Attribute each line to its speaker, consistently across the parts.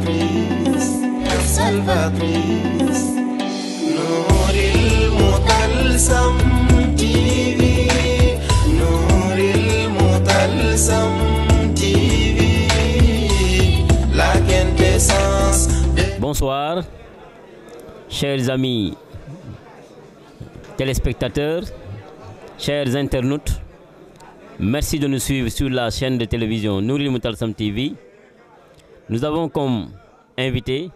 Speaker 1: salvatrice, salvatrice. نور المطلسم TV, نور المطلسم TV, la quintessence de...
Speaker 2: Bonsoir, chers amis téléspectateurs, chers internautes. Merci de nous suivre sur la chaîne de télévision Nouril Moutalsam TV. Nous avons comme invité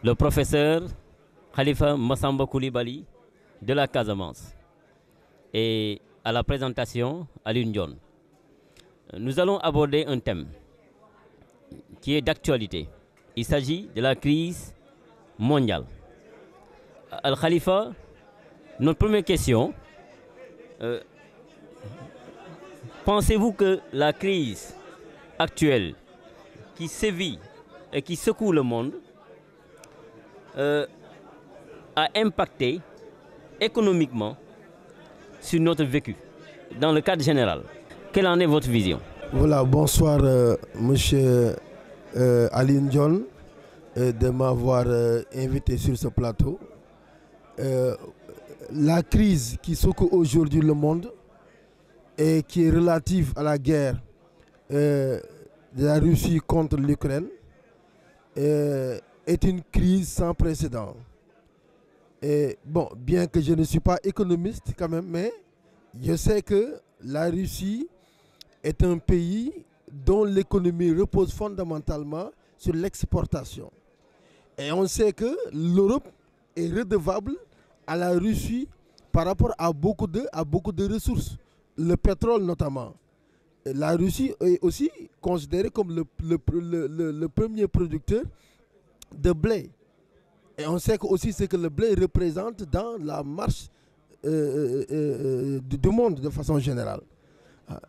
Speaker 2: le professeur Khalifa Massamba Coulibaly de la Casamance. Et à la présentation, Alioune Dione. Nous allons aborder un thème qui est d'actualité. Il s'agit de la crise mondiale. Al-Khalifa, notre première question. Pensez-vous que la crise actuelle qui sévit et qui secoue le monde a impacté économiquement sur notre vécu, dans le cadre général? Quelle en est votre vision?
Speaker 3: Voilà, bonsoir monsieur Alioune Dione de m'avoir invité sur ce plateau. La crise qui secoue aujourd'hui le monde et qui est relative à la guerre de la Russie contre l'Ukraine est une crise sans précédent. Et bon, bien que je ne suis pas économiste quand même, mais je sais que la Russie est un pays dont l'économie repose fondamentalement sur l'exportation. Et on sait que l'Europe est redevable à la Russie par rapport à beaucoup de ressources. Le pétrole notamment. La Russie est aussi considérée comme le premier producteur de blé. Et on sait aussi ce que le blé représente dans la marche du monde de façon générale.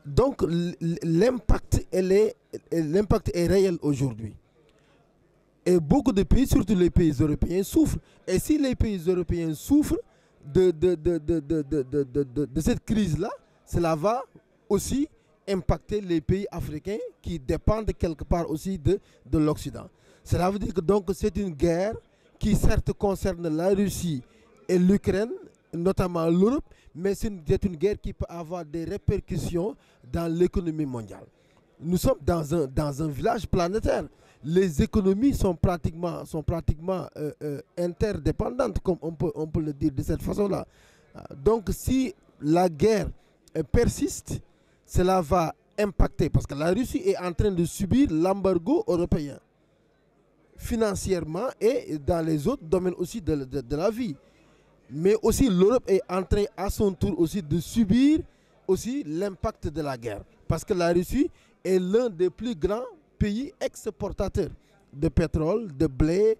Speaker 3: Donc l'impact est réel aujourd'hui. Et beaucoup de pays, surtout les pays européens, souffrent. Et si les pays européens souffrent de cette crise-là, cela va aussi impacter les pays africains qui dépendent quelque part aussi de l'Occident. Cela veut dire que donc c'est une guerre qui certes concerne la Russie et l'Ukraine, notamment l'Europe, mais c'est une guerre qui peut avoir des répercussions dans l'économie mondiale. Nous sommes dans un village planétaire. Les économies sont pratiquement interdépendantes, comme on peut le dire de cette façon-là. Donc si la guerre persiste, cela va impacter, parce que la Russie est en train de subir l'embargo européen, financièrement et dans les autres domaines aussi de la vie. Mais aussi l'Europe est en train à son tour aussi de subir aussi l'impact de la guerre, parce que la Russie est l'un des plus grands pays exportateurs de pétrole, de blé,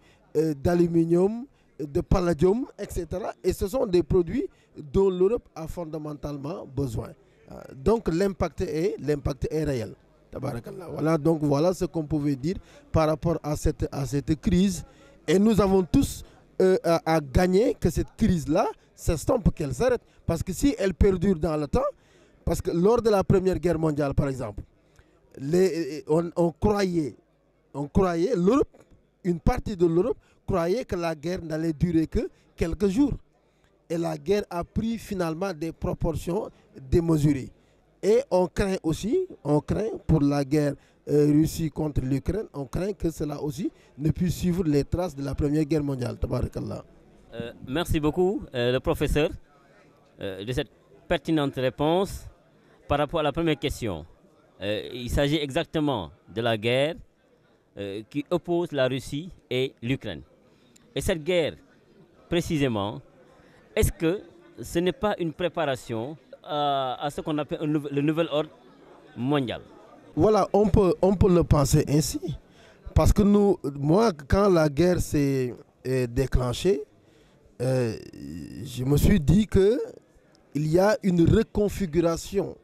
Speaker 3: d'aluminium, de palladium, etc. Et ce sont des produits dont l'Europe a fondamentalement besoin. Donc l'impact est réel. Voilà, donc voilà ce qu'on pouvait dire par rapport à cette crise. Et nous avons tous à gagner que cette crise-là s'estompe, qu'elle s'arrête. Parce que si elle perdure dans le temps, parce que lors de la Première Guerre mondiale, par exemple, on croyait, l'Europe, une partie de l'Europe croyait que la guerre n'allait durer que quelques jours. Et la guerre a pris finalement des proportions démesurées. Et on craint pour la guerre Russie contre l'Ukraine, on craint que cela aussi ne puisse suivre les traces de la Première Guerre mondiale. Tabarakallah.
Speaker 2: Merci beaucoup, le professeur, de cette pertinente réponse par rapport à la première question. Il s'agit exactement de la guerre qui oppose la Russie et l'Ukraine. Et cette guerre, précisément, est-ce que ce n'est pas une préparation à ce qu'on appelle le nouvel ordre mondial?
Speaker 3: Voilà, on peut le penser ainsi. Parce que moi, quand la guerre s'est déclenchée, je me suis dit qu'il y a une reconfiguration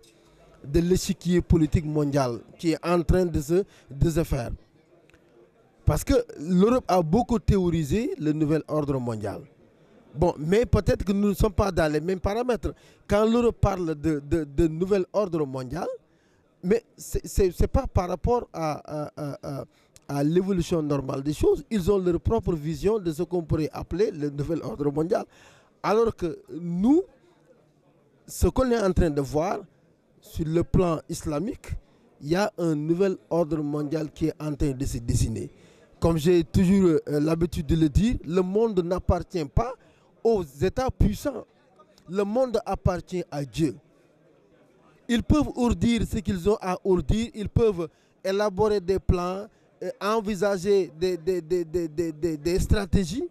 Speaker 3: de l'échiquier politique mondial qui est en train de se faire. Parce que l'Europe a beaucoup théorisé le nouvel ordre mondial. Bon, mais peut-être que nous ne sommes pas dans les mêmes paramètres. Quand l'Europe parle de nouvel ordre mondial, mais ce n'est pas par rapport à l'évolution normale des choses. Ils ont leur propre vision de ce qu'on pourrait appeler le nouvel ordre mondial. Alors que nous, ce qu'on est en train de voir sur le plan islamique, il y a un nouvel ordre mondial qui est en train de se dessiner. Comme j'ai toujours l'habitude de le dire, le monde n'appartient pas aux États puissants. Le monde appartient à Dieu. Ils peuvent ourdir ce qu'ils ont à ourdir, ils peuvent élaborer des plans, envisager des stratégies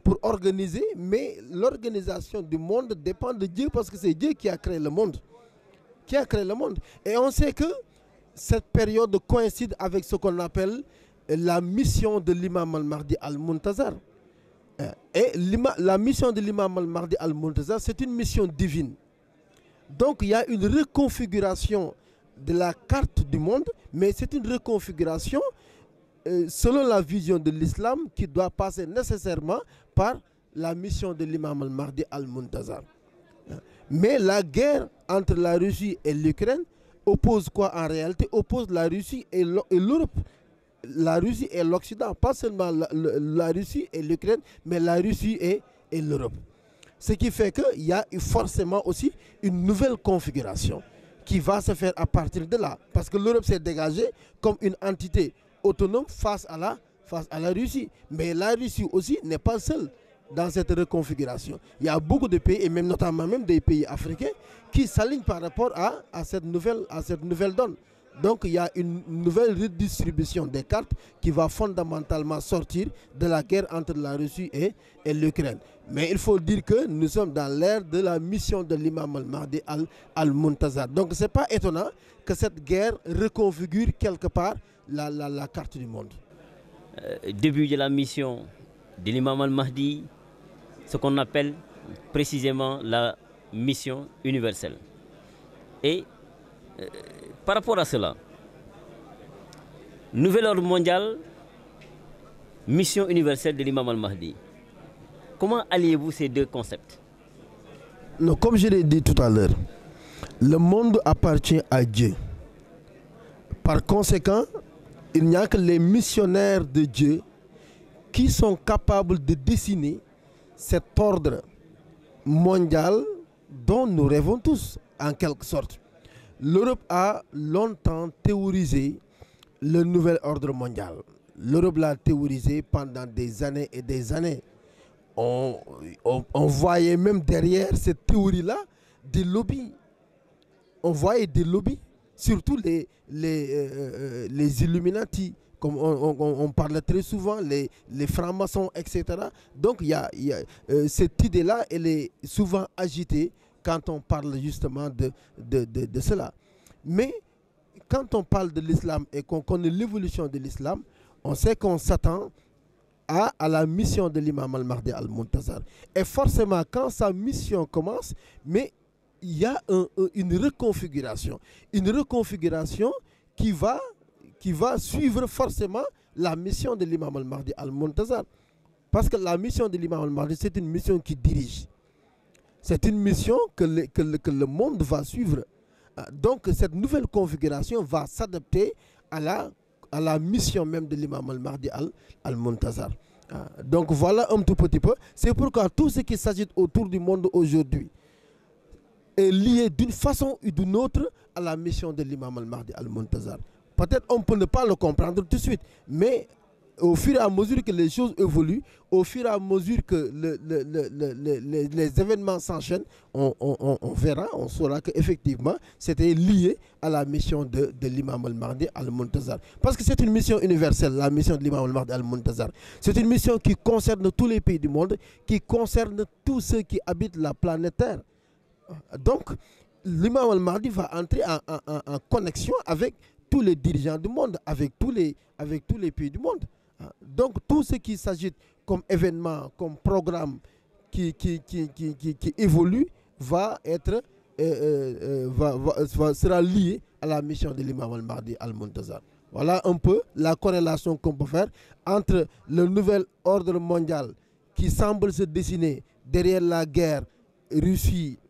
Speaker 3: pour organiser, mais l'organisation du monde dépend de Dieu parce que c'est Dieu qui a créé le monde. Qui a créé le monde. Et on sait que cette période coïncide avec ce qu'on appelle la mission de l'imam al-Mahdi al-Muntazar. Et la mission de l'imam al-Mahdi al-Muntazar, c'est une mission divine. Donc il y a une reconfiguration de la carte du monde, mais c'est une reconfiguration selon la vision de l'islam qui doit passer nécessairement par la mission de l'imam al-Mahdi al-Muntazar. Mais la guerre entre la Russie et l'Ukraine oppose quoi en réalité? Oppose la Russie et l'Europe. La Russie et l'Occident, pas seulement la Russie et l'Ukraine, mais la Russie et l'Europe. Ce qui fait qu'il y a forcément aussi une nouvelle configuration qui va se faire à partir de là. Parce que l'Europe s'est dégagée comme une entité autonome face à la Russie. Mais la Russie aussi n'est pas seule dans cette reconfiguration. Il y a beaucoup de pays, et même notamment même des pays africains, qui s'alignent par rapport à cette nouvelle donne. Donc il y a une nouvelle redistribution des cartes qui va fondamentalement sortir de la guerre entre la Russie et l'Ukraine. Mais il faut dire que nous sommes dans l'ère de la mission de l'imam al-Mahdi al-Muntazar. Donc ce n'est pas étonnant que cette guerre reconfigure quelque part la carte du monde.
Speaker 2: Début de la mission de l'imam al-Mahdi, ce qu'on appelle précisément la mission universelle. Et par rapport à cela, nouvel ordre mondial, mission universelle de l'imam al-Mahdi. Comment alliez-vous ces deux concepts?
Speaker 3: Non, comme je l'ai dit tout à l'heure, le monde appartient à Dieu. Par conséquent, il n'y a que les missionnaires de Dieu qui sont capables de dessiner cet ordre mondial dont nous rêvons tous, en quelque sorte. L'Europe a longtemps théorisé le nouvel ordre mondial. L'Europe l'a théorisé pendant des années et des années. On voyait même derrière cette théorie-là des lobbies. On voyait des lobbies, surtout les Illuminati, comme on parle très souvent, les francs-maçons, etc. Donc cette idée-là, elle est souvent agitée quand on parle justement de cela. Mais quand on parle de l'islam et qu'on connaît l'évolution de l'islam, on sait qu'on s'attend à la mission de l'imam al-Mahdi al-Muntazar. Et forcément, quand sa mission commence, mais il y a une reconfiguration. Une reconfiguration qui va suivre forcément la mission de l'imam al-Mahdi al-Muntazar. Parce que la mission de l'imam al-Mahdi, c'est une mission qui dirige. C'est une mission que le monde va suivre. Donc cette nouvelle configuration va s'adapter à la mission même de l'imam al-Mahdi al-Muntazar. Donc voilà un tout petit peu. C'est pourquoi tout ce qui s'agite autour du monde aujourd'hui est lié d'une façon ou d'une autre à la mission de l'imam al-Mahdi al-Muntazar. Peut-être on peut ne pas le comprendre tout de suite, mais au fur et à mesure que les choses évoluent, au fur et à mesure que les événements s'enchaînent, on verra, on saura qu'effectivement, c'était lié à la mission de l'imam al-Mahdi al-Muntazar. Parce que c'est une mission universelle, la mission de l'imam al-Mahdi al-Muntazar. C'est une mission qui concerne tous les pays du monde, qui concerne tous ceux qui habitent la planète Terre. Donc, l'imam al-Mahdi va entrer en connexion avec tous les dirigeants du monde, avec tous les pays du monde. Donc tout ce qui s'agit comme événement, comme programme qui évolue sera lié à la mission de l'imam al-Mahdi al-Muntazar. Voilà un peu la corrélation qu'on peut faire entre le nouvel ordre mondial qui semble se dessiner derrière la guerre Russie,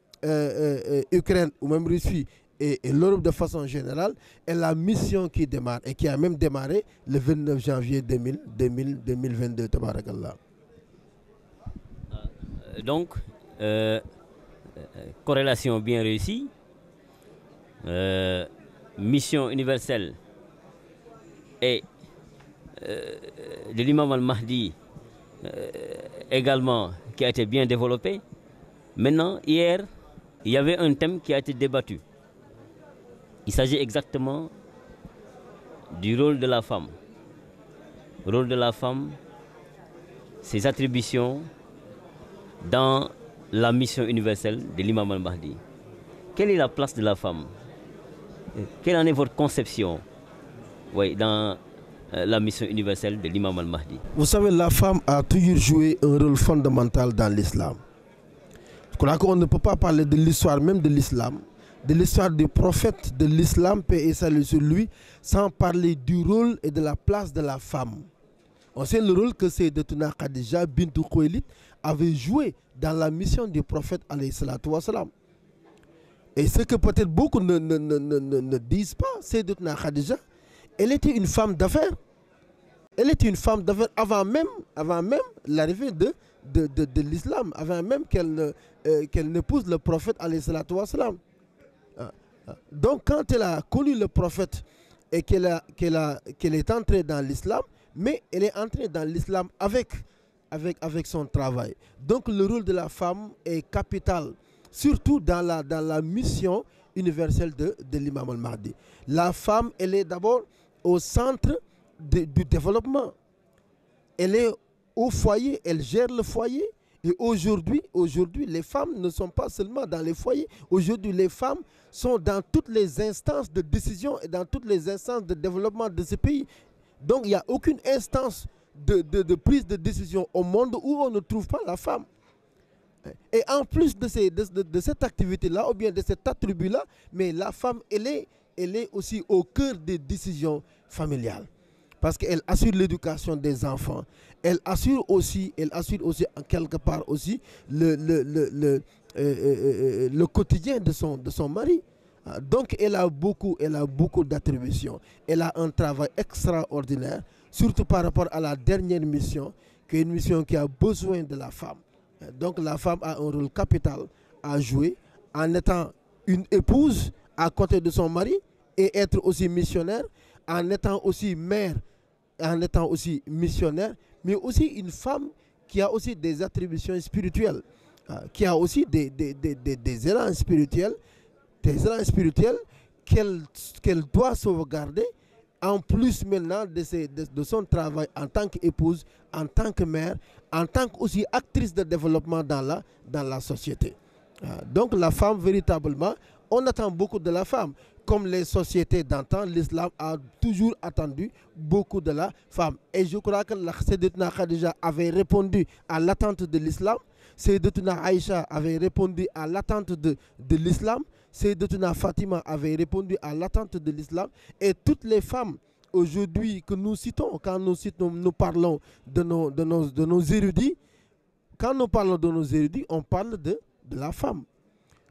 Speaker 3: Ukraine ou même Russie et l'Europe de façon générale est la mission qui démarre et qui a même démarré le 29 janvier 2022. Tabarakallah.
Speaker 2: Donc, corrélation bien réussie, mission universelle et de l'imam al-Mahdi également qui a été bien développé. Maintenant, hier, il y avait un thème qui a été débattu. Il s'agit exactement du rôle de la femme. Le rôle de la femme, ses attributions dans la mission universelle de l'imam al-Mahdi. Quelle est la place de la femme? Quelle en est votre conception dans la mission universelle de l'imam al-Mahdi?
Speaker 3: Vous savez, la femme a toujours joué un rôle fondamental dans l'islam. Je crois qu'on ne peut pas parler de l'histoire même de l'islam, de l'histoire des prophètes de l'islam, paix et salut sur lui, sans parler du rôle et de la place de la femme. On sait le rôle que Sayyidatuna Khadija bint Khuwaylid avait joué dans la mission du prophète alayhi salatu wa salam. Et ce que peut-être beaucoup ne disent pas, Sayyidatuna Khadija, elle était une femme d'affaires. Elle était une femme d'affaires avant même l'arrivée de l'islam, avant même qu'elle n'épouse le prophète alayhi salatu wa salam. Donc quand elle a connu le prophète et qu'elle est entrée dans l'islam, mais elle est entrée dans l'islam avec son travail. Donc le rôle de la femme est capital, surtout dans la mission universelle de l'imam al-Mahdi. La femme, elle est d'abord au centre du développement. Elle est au foyer, elle gère le foyer. Et aujourd'hui, les femmes ne sont pas seulement dans les foyers. Aujourd'hui, les femmes sont dans toutes les instances de décision et dans toutes les instances de développement de ce pays. Donc, il n'y a aucune instance de prise de décision au monde où on ne trouve pas la femme. Et en plus de cette activité-là, ou bien de cet attribut-là, mais la femme, elle est aussi au cœur des décisions familiales. Parce qu'elle assure l'éducation des enfants. Elle assure aussi en quelque part aussi le quotidien de son mari. Donc elle a beaucoup d'attributions. Elle a un travail extraordinaire, surtout par rapport à la dernière mission, qui est une mission qui a besoin de la femme. Donc la femme a un rôle capital à jouer en étant une épouse à côté de son mari et être aussi missionnaire, en étant aussi mère, en étant aussi missionnaire, mais aussi une femme qui a aussi des attributions spirituelles, qui a aussi des élans spirituels, qu'elle doit sauvegarder, en plus maintenant de son travail en tant qu'épouse, en tant que mère, en tant qu'aussi actrice de développement dans la société. Donc la femme, véritablement, on attend beaucoup de la femme. Comme les sociétés d'antan, l'islam a toujours attendu beaucoup de la femme. Et je crois que la Sayyidatuna Khadija avait répondu à l'attente de l'islam. Sayyidatuna Aïcha avait répondu à l'attente de l'islam. Sayyidatuna Fatima avait répondu à l'attente de l'islam. Et toutes les femmes aujourd'hui que nous citons, quand nous parlons de nos érudits, quand nous parlons de nos érudits, on parle de la femme.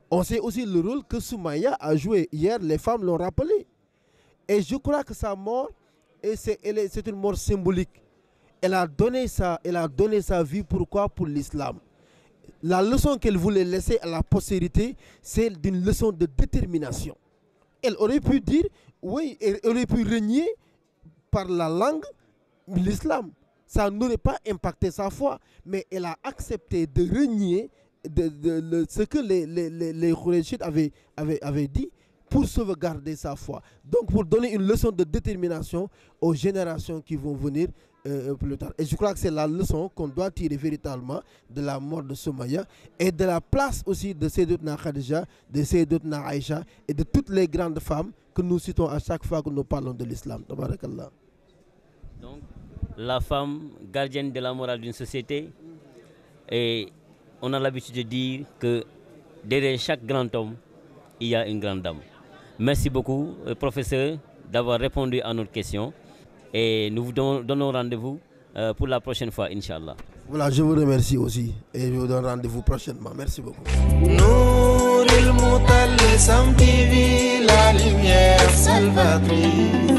Speaker 3: On sait aussi le rôle que Soumaya a joué. Hier, les femmes l'ont rappelé. Et je crois que sa mort, c'est une mort symbolique. Elle a donné sa vie, pourquoi? Pour l'islam. La leçon qu'elle voulait laisser à la postérité, c'est d'une leçon de détermination. Elle aurait pu dire, oui, elle aurait pu régner par la langue l'islam. Ça n'aurait pas impacté sa foi. Mais elle a accepté de régner ce que les Khouraïchites avaient dit pour sauvegarder sa foi. Donc pour donner une leçon de détermination aux générations qui vont venir plus tard. Et je crois que c'est la leçon qu'on doit tirer véritablement de la mort de Soumaya et de la place aussi de Sayyidatuna Khadija, de Sayyidatuna Aïcha et de toutes les grandes femmes que nous citons à chaque fois que nous parlons de l'islam. Tabarakallah.
Speaker 2: Donc la femme gardienne de la morale d'une société, et on a l'habitude de dire que derrière chaque grand homme, il y a une grande dame. Merci beaucoup, professeur, d'avoir répondu à notre question. Et nous vous donnons rendez-vous pour la prochaine fois, Inch'Allah.
Speaker 3: Voilà, je vous remercie aussi. Et je vous donne rendez-vous prochainement. Merci beaucoup.
Speaker 1: Nouril Moutalsam TV, la lumière salvatrice.